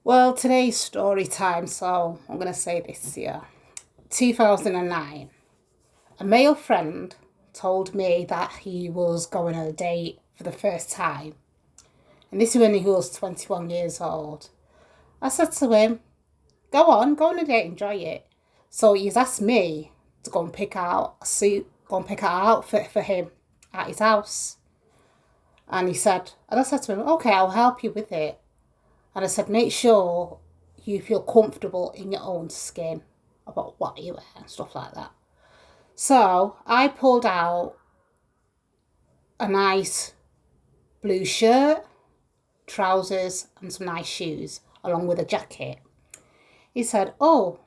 Well, today's story time, so I'm going to say this year. 2009. A male friend told me that he was going on a date for the first time. And this is when he was 21 years old. I said to him, go on a date, enjoy it. So he's asked me to go and pick out a suit, go and pick out an outfit for him at his house. And I said to him, okay, I'll help you with it. And I said, make sure you feel comfortable in your own skin about what you wear and stuff like that. So I pulled out a nice blue shirt, trousers, and some nice shoes, along with a jacket. He said, oh,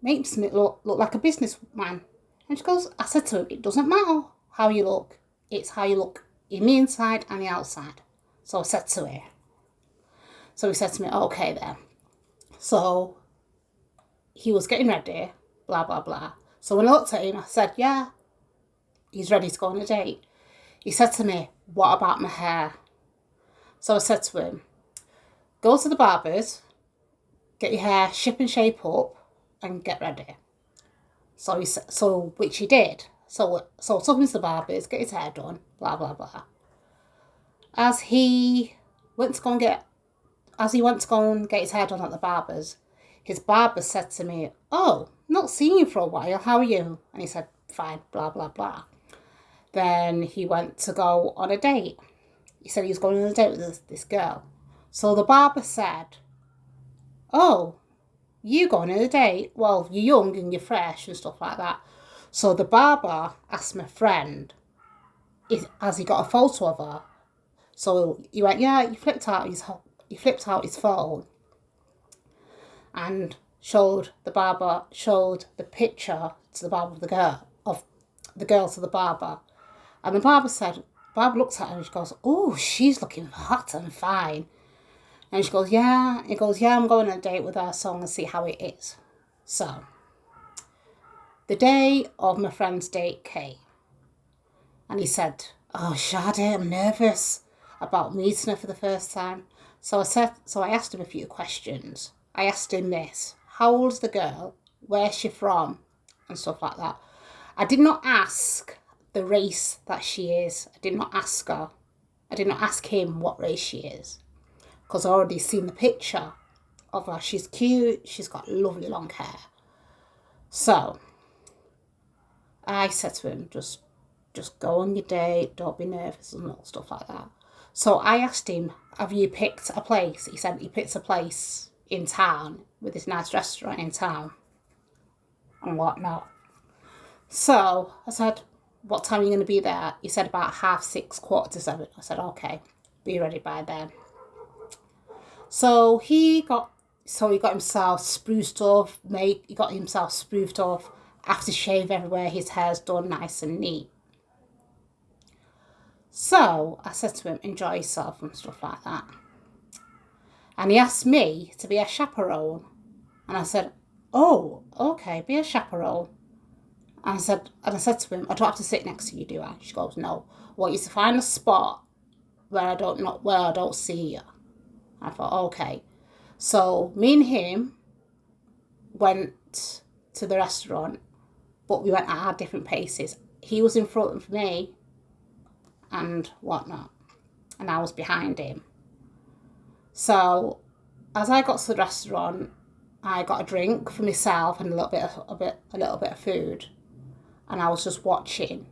makes me look like a businessman. And she goes, I said to him, it doesn't matter how you look. It's how you look in the inside and the outside. So I said to her. So he said to me, okay then. So he was getting ready, blah, blah, blah. So when I looked at him, I said, yeah, he's ready to go on a date. He said to me, what about my hair? So I said to him, go to the barber's, get your hair ship and shape up, and get ready. So which he did. So I took him to the barber's, get his hair done, blah, blah, blah. As he went to go and get, as he went to go and get his hair done at the barber's, his barber said to me, oh, not seen you for a while, how are you? And he said, fine, blah, blah, blah. Then he went to go on a date. He said he was going on a date with this girl. So the barber said, oh, you going on a date? Well, you're young and you're fresh and stuff like that. So the barber asked my friend, has he got a photo of her? So he went, yeah, he flipped out his phone and showed the picture to the barber of the girl to the barber. And the barber looked at her and she goes, oh, she's looking hot and fine. And she goes, yeah. He goes, yeah, I'm going on a date with her, so I'm going to see how it is. So, the day of my friend's date came. And he said, oh, Shade, I'm nervous about meeting her for the first time. So I asked him a few questions. I asked him this, how old's the girl? Where's she from? And stuff like that. I did not ask the race that she is. I did not ask her. I did not ask him what race she is. Because I already seen the picture of her. She's cute. She's got lovely long hair. So I said to him, just go on your date. Don't be nervous and all stuff like that. So I asked him, have you picked a place? He said he picked a place in town with this nice restaurant in town and whatnot. So I said, what time are you going to be there? He said about 6:30, 7:15. I said, okay, be ready by then. So he got himself spruced off, he got himself spruced off, aftershave everywhere, his hair's done nice and neat. So I said to him, enjoy yourself and stuff like that. And he asked me to be a chaperone. And I said, oh, okay, be a chaperone. And I said to him, I don't have to sit next to you, do I? She goes, no. I want you to find a spot where I don't see you. I thought, okay. So me and him went to the restaurant, but we went at our different paces. He was in front of me and whatnot, and I was behind him. So as I got to the restaurant, I got a drink for myself and a little bit of food, and I was just watching.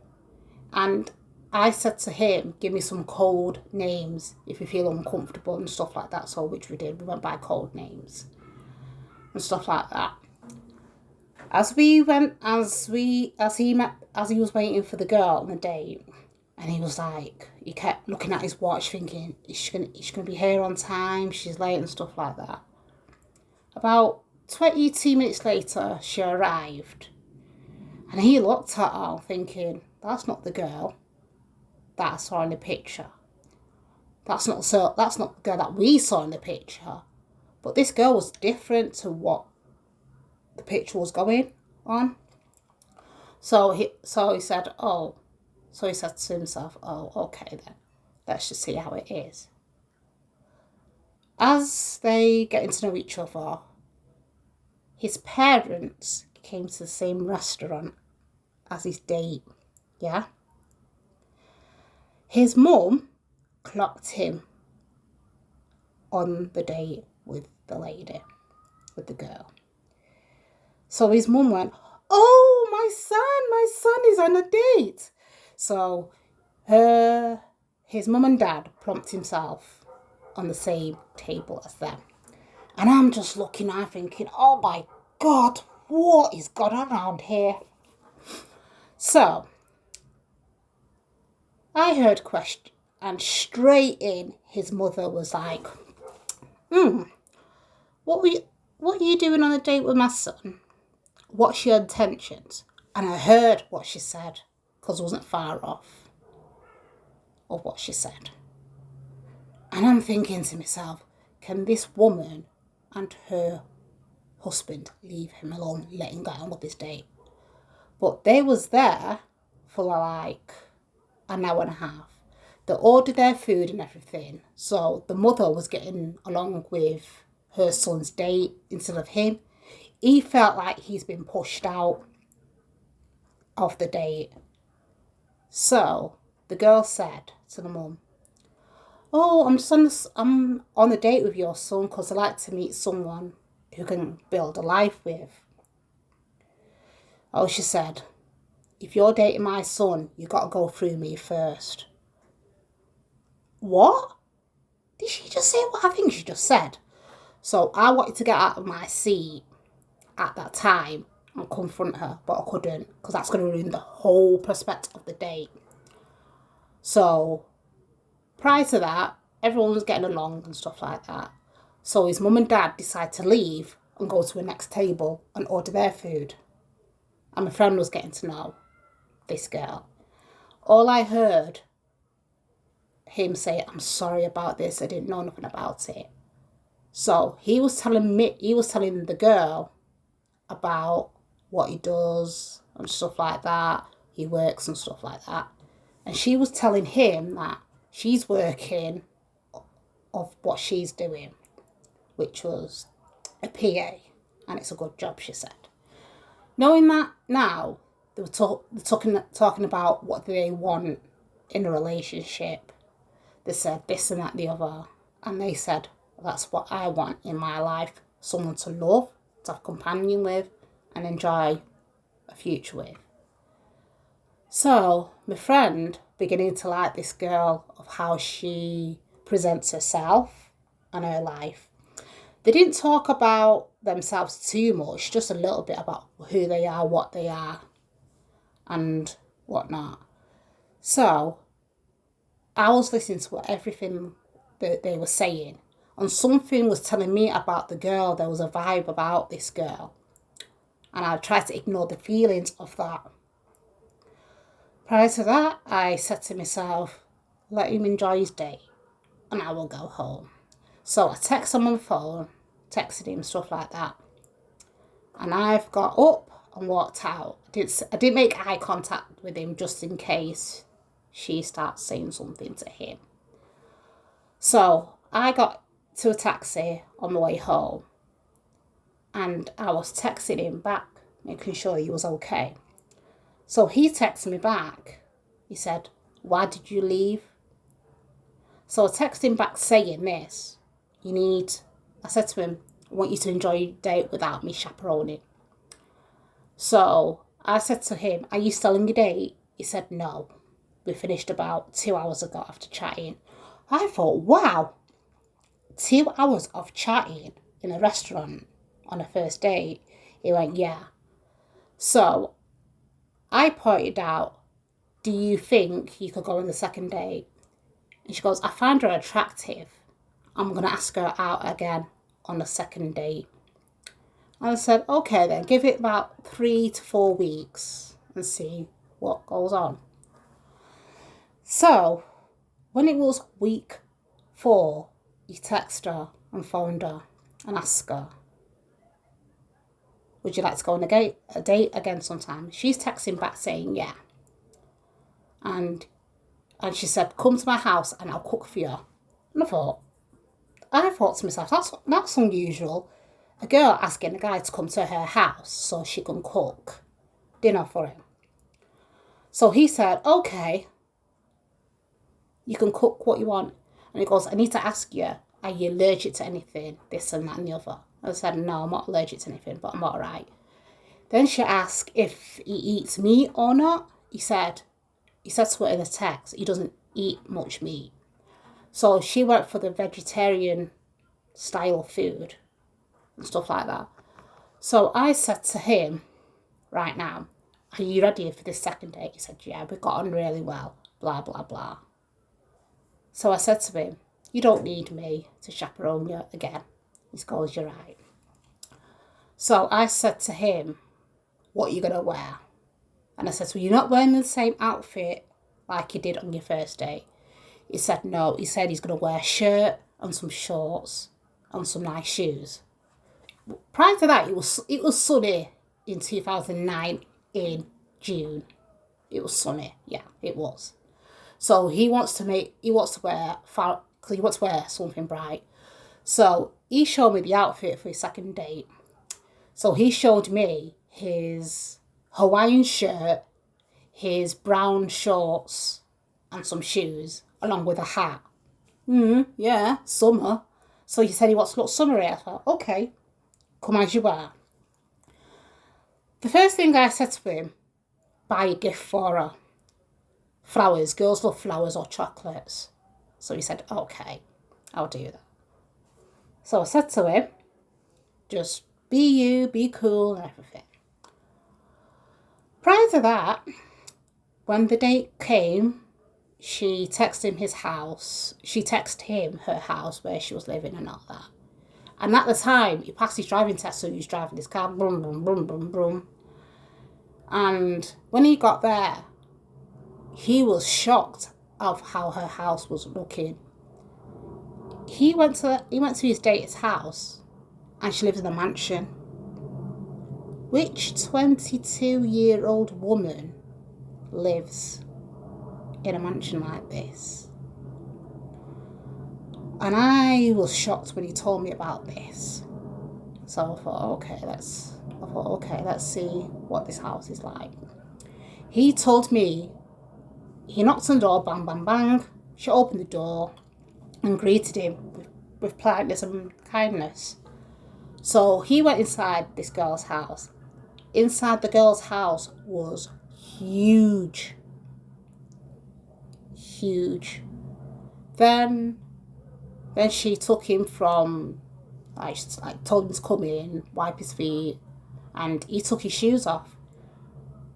And I said to him, give me some code names if you feel uncomfortable and stuff like that. So which we did. We went by code names and stuff like that. As he was waiting for the girl on the date, and he kept looking at his watch thinking, is she gonna be here on time? She's late and stuff like that. About 22 minutes later, she arrived. And he looked at her thinking, that's not the girl that I saw in the picture. That's not the girl that we saw in the picture. But this girl was different to what the picture was going on. So he said to himself, oh, okay then. Let's just see how it is. As they getting to know each other, his parents came to the same restaurant as his date. Yeah. His mum clocked him on the date with the lady, with the girl. So his mum went, "Oh, my son is on a date." So his mum and dad plumped himself on the same table as them. And I'm just looking at thinking, oh my God, what is going on around here? So I heard question, and straight in his mother was like, what are you doing on a date with my son? What's your intentions? And I heard what she said, because I wasn't far off of what she said. And I'm thinking to myself, can this woman and her husband leave him alone, let him get on with this date? But they was there for like an hour and a half. They ordered their food and everything. So the mother was getting along with her son's date instead of him. He felt like he's been pushed out of the date. So the girl said to the mum, "Oh, I'm on a date with your son because I like to meet someone who can build a life with." Oh, she said, "If you're dating my son, you got to go through me first." What? Did she just say what I think she just said? So I wanted to get out of my seat at that time and confront her, but I couldn't because that's going to ruin the whole perspective of the date. So prior to that, everyone was getting along and stuff like that. So his mum and dad decided to leave and go to the next table and order their food. And my friend was getting to know this girl. All I heard him say, "I'm sorry about this, I didn't know nothing about it." So he was telling the girl about what he does and stuff like that. He works and stuff like that. And she was telling him that she's working of what she's doing, which was a PA, and it's a good job, she said. Knowing that now, they were talking about what they want in a relationship. They said this and that, the other. And they said, that's what I want in my life. Someone to love, to have a companion with, and enjoy a future with. So, my friend beginning to like this girl of how she presents herself and her life. They didn't talk about themselves too much, just a little bit about who they are, what they are, and whatnot. So, I was listening to everything that they were saying, and something was telling me about the girl. There was a vibe about this girl, and I tried to ignore the feelings of that. Prior to that, I said to myself, let him enjoy his day, and I will go home. So I texted him on my phone, texted him, stuff like that, and I've got up and walked out. I didn't make eye contact with him just in case she starts saying something to him. So I got to a taxi on my way home, and I was texting him back, making sure he was okay. So he texted me back. He said, "Why did you leave?" So I texted him back saying this. I said to him, "I want you to enjoy your date without me chaperoning." So I said to him, "Are you still on your date?" He said, "No. We finished about 2 hours ago after chatting." I thought, wow, 2 hours of chatting in a restaurant on a first date? He went, "Yeah." So I pointed out, "Do you think you could go on the second date?" And she goes, "I find her attractive. I'm going to ask her out again on a second date." And I said, "Okay then, give it about 3 to 4 weeks and see what goes on." So when it was week 4, he texted her and phoned her and asked her, "Would you like to go on a date again sometime?" She's texting back saying, "Yeah." And she said, "Come to my house and I'll cook for you." And I thought, I thought to myself, that's unusual. A girl asking a guy to come to her house so she can cook dinner for him. So he said, okay, you can cook what you want. And he goes, I need to ask you, are you allergic to anything? This and that and the other. I said, no, I'm not allergic to anything, but I'm all right. Then she asked if he eats meat or not. He said to her in a text, he doesn't eat much meat. So she went for the vegetarian style food and stuff like that. So I said to him, right now, are you ready for this second date? He said, yeah, we got on really well, blah, blah, blah. So I said to him, you don't need me to chaperone you again. He goes, you're right. So I said to him, what are you going to wear? And I said, well, you're not wearing the same outfit like you did on your first date. He said, no. He said he's going to wear a shirt and some shorts and some nice shoes. Prior to that, it was sunny in 2009 in June. It was sunny. Yeah, it was. So he wants to wear something bright. So he showed me the outfit for his second date. So he showed me his Hawaiian shirt, his brown shorts, and some shoes, along with a hat. Yeah, summer. So he said he wants to look summery. I thought, okay, come as you are. The first thing I said to him, buy a gift for her. Flowers. Girls love flowers or chocolates. So he said, okay, I'll do that. So I said to him, just be you, be cool and everything. Prior to that, when the date came, she texted him his house. She texted him her house where she was living and all that. And at the time, he passed his driving test, so he was driving his car, boom, boom, boom, boom, boom. And when he got there, he was shocked of how her house was looking. He went to his date's house, and she lives in a mansion. Which 22-year-old woman lives in a mansion like this? And I was shocked when he told me about this. So I thought, okay, let's see what this house is like. He told me, he knocked on the door, bang, bang, bang. She opened the door and greeted him with politeness and kindness. So he went inside this girl's house. Inside the girl's house was huge. Huge. Then she took him from, told him to come in, wipe his feet, and he took his shoes off.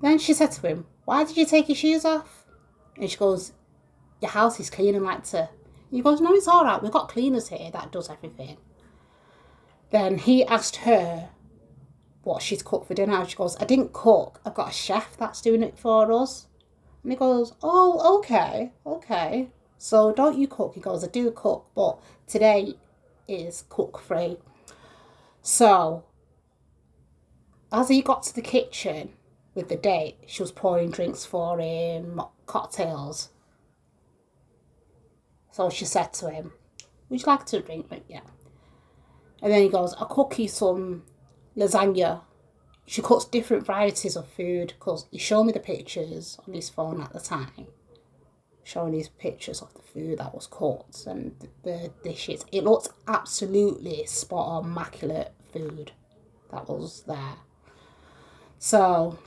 Then she said to him, why did you take your shoes off? And she goes, your house is clean and like to. He goes, no, it's all right. We've got cleaners here that does everything. Then he asked her what she'd cooked for dinner. She goes, I didn't cook. I've got a chef that's doing it for us. And he goes, oh, okay. So don't you cook? He goes, I do cook, but today is cook free. So as he got to the kitchen with the date, she was pouring drinks for him, cocktails. So she said to him, would you like to drink? Yeah. And then he goes, I'll cook you some lasagna. She cooks different varieties of food because he showed me the pictures on his phone at the time, showing his pictures of the food that was cooked and the dishes. It looked absolutely spot on, immaculate food that was there. So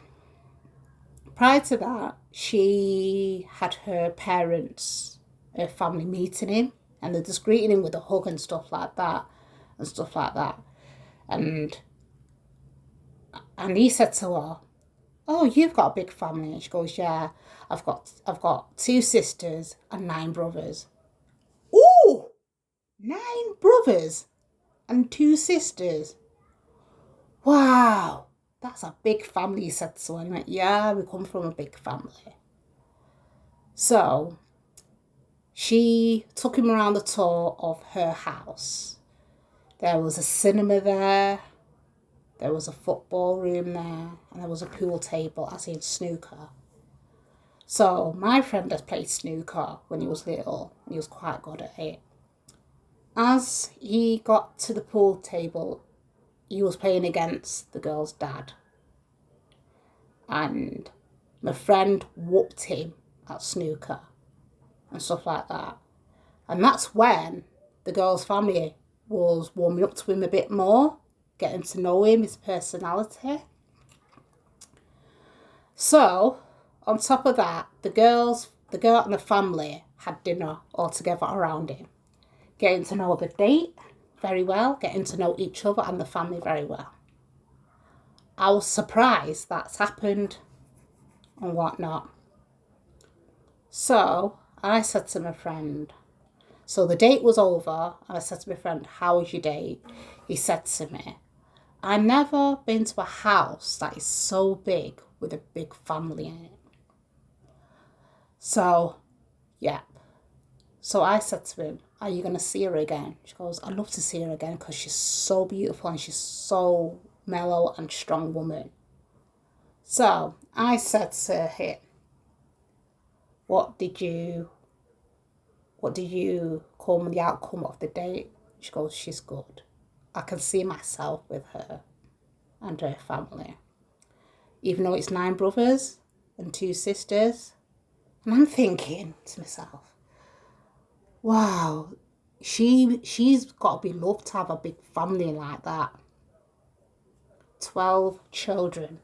prior to that, she had her family meeting him, and they're just greeting him with a hug and stuff like that. And he said to her, oh, you've got a big family. And she goes, yeah, I've got 2 sisters and 9 brothers. Ooh, 9 brothers and 2 sisters. Wow, that's a big family, he said to her. And he went, yeah, we come from a big family. So she took him around the tour of her house. There was a cinema there. There was a football room there, and there was a pool table, as in snooker. So my friend has played snooker when he was little, and he was quite good at it. As he got to the pool table, he was playing against the girl's dad. And my friend whooped him at snooker and stuff like that. And that's when the girl's family was warming up to him a bit more, getting to know him, his personality. So, on top of that, the girl and the family had dinner all together around him, getting to know the date very well, getting to know each other and the family very well. I was surprised that's happened and whatnot. So, I said to my friend, so the date was over, and I said to my friend, how was your date? He said to me, I've never been to a house that is so big with a big family in it. So, yeah. So I said to him, are you going to see her again? She goes, I'd love to see her again because she's so beautiful and she's so mellow and strong woman. So I said to him, what did you call the outcome of the date? She goes, she's good. I can see myself with her and her family. Even though it's 9 brothers and 2 sisters. And I'm thinking to myself, wow, she's got to be loved to have a big family like that. 12 children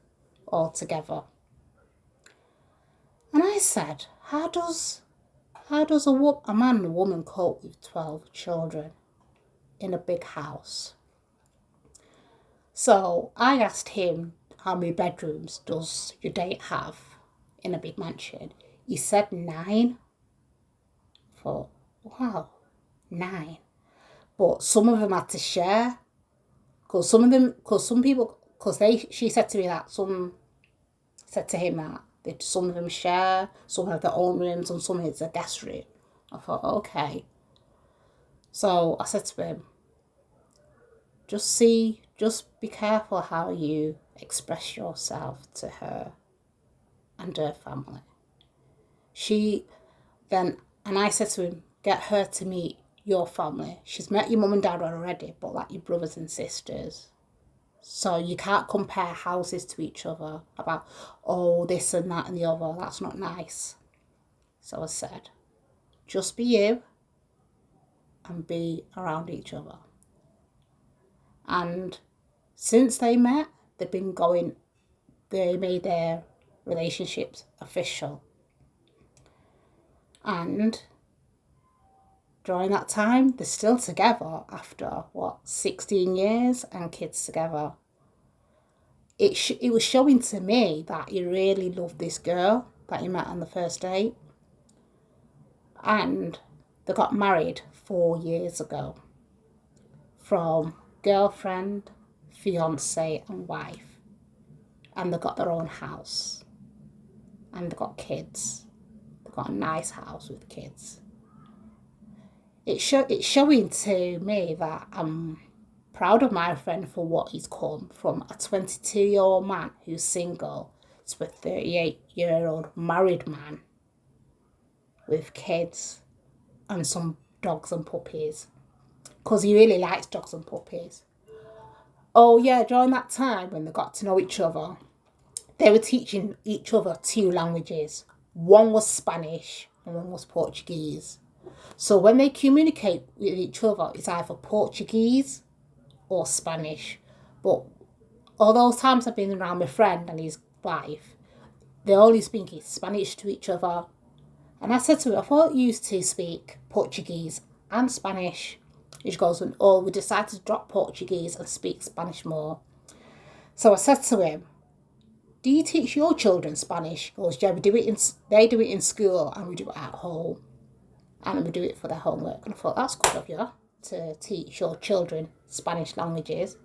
all together. And I said, how does a man and a woman cope with 12 children in a big house? So I asked him, how many bedrooms does your date have in a big mansion? He said 9. I thought, wow, 9. But some of them had to share. She said to me that some said to him that some of them share, some have their own rooms, and some it's a guest room. I thought, okay. So I said to him, just be careful how you express yourself to her and her family. And I said to him, get her to meet your family. She's met your mum and dad already, but like your brothers and sisters. So you can't compare houses to each other about, oh, this and that and the other. That's not nice. So I said, just be you and be around each other. And since they met, they made their relationships official. And during that time, they're still together after, 16 years and kids together. It was showing to me that he really loved this girl that he met on the first date. And they got married 4 years ago. From girlfriend, fiance and wife. And they got their own house. And they got kids. They got a nice house with kids. It's showing to me that I'm proud of my friend for what he's come from a 22-year-old man who's single to a 38-year-old married man with kids and some dogs and puppies. Because he really likes dogs and puppies. Oh yeah, during that time when they got to know each other, they were teaching each other 2 languages. One was Spanish and one was Portuguese. So when they communicate with each other, it's either Portuguese or Spanish. But all those times I've been around my friend and his wife, they only speak Spanish to each other. And I said to her, I thought you used to speak Portuguese and Spanish. And she goes, oh, we decided to drop Portuguese and speak Spanish more. So I said to him, do you teach your children Spanish? He goes, yeah, they do it in school and we do it at home. And we do it for their homework. And I thought, that's good of you to teach your children Spanish languages.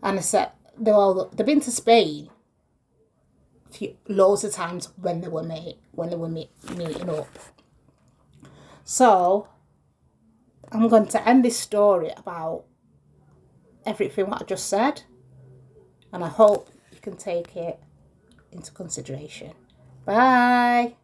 And I said, they've been to Spain loads of times when they were meeting up. So I'm going to end this story about everything what I just said. And I hope you can take it into consideration. Bye.